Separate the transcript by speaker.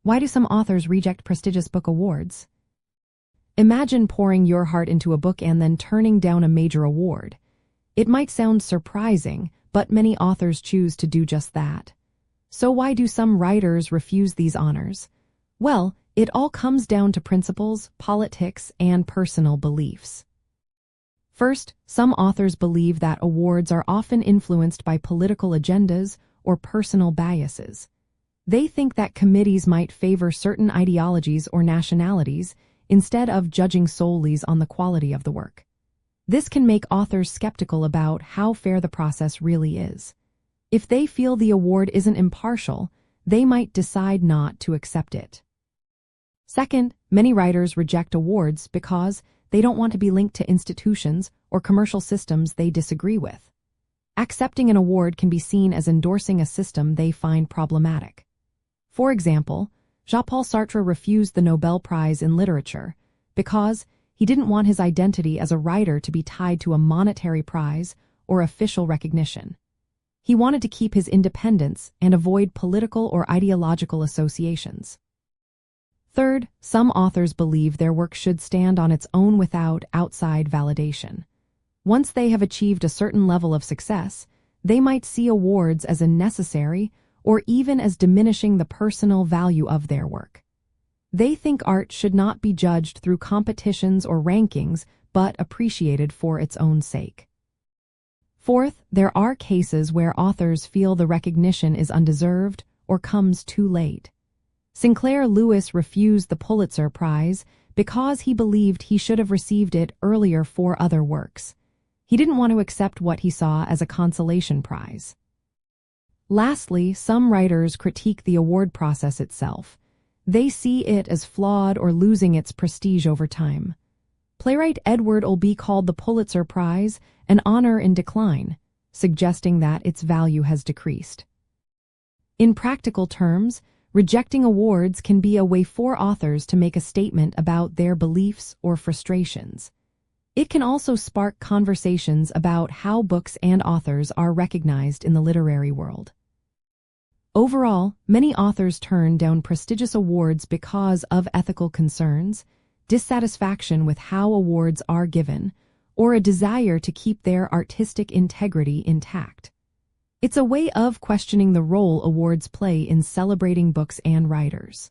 Speaker 1: Why do some authors reject prestigious book awards? Imagine pouring your heart into a book and then turning down a major award. It might sound surprising, but many authors choose to do just that. So why do some writers refuse these honors? Well, it all comes down to principles, politics, and personal beliefs. First, some authors believe that awards are often influenced by political agendas or personal biases. They think that committees might favor certain ideologies or nationalities instead of judging solely on the quality of the work. This can make authors skeptical about how fair the process really is. If they feel the award isn't impartial, they might decide not to accept it. Second, many writers reject awards because they don't want to be linked to institutions or commercial systems they disagree with. Accepting an award can be seen as endorsing a system they find problematic. For example, Jean-Paul Sartre refused the Nobel Prize in Literature because he didn't want his identity as a writer to be tied to a monetary prize or official recognition. He wanted to keep his independence and avoid political or ideological associations. Third, some authors believe their work should stand on its own without outside validation. Once they have achieved a certain level of success, they might see awards as unnecessary or even as diminishing the personal value of their work. They think art should not be judged through competitions or rankings, but appreciated for its own sake. Fourth, there are cases where authors feel the recognition is undeserved or comes too late. Sinclair Lewis refused the Pulitzer Prize because he believed he should have received it earlier for other works. He didn't want to accept what he saw as a consolation prize. Lastly, some writers critique the award process itself. They see it as flawed or losing its prestige over time. Playwright Edward Albee called the Pulitzer Prize an honor in decline, suggesting that its value has decreased. In practical terms, rejecting awards can be a way for authors to make a statement about their beliefs or frustrations. It can also spark conversations about how books and authors are recognized in the literary world. Overall, many authors turn down prestigious awards because of ethical concerns, dissatisfaction with how awards are given, or a desire to keep their artistic integrity intact. It's a way of questioning the role awards play in celebrating books and writers.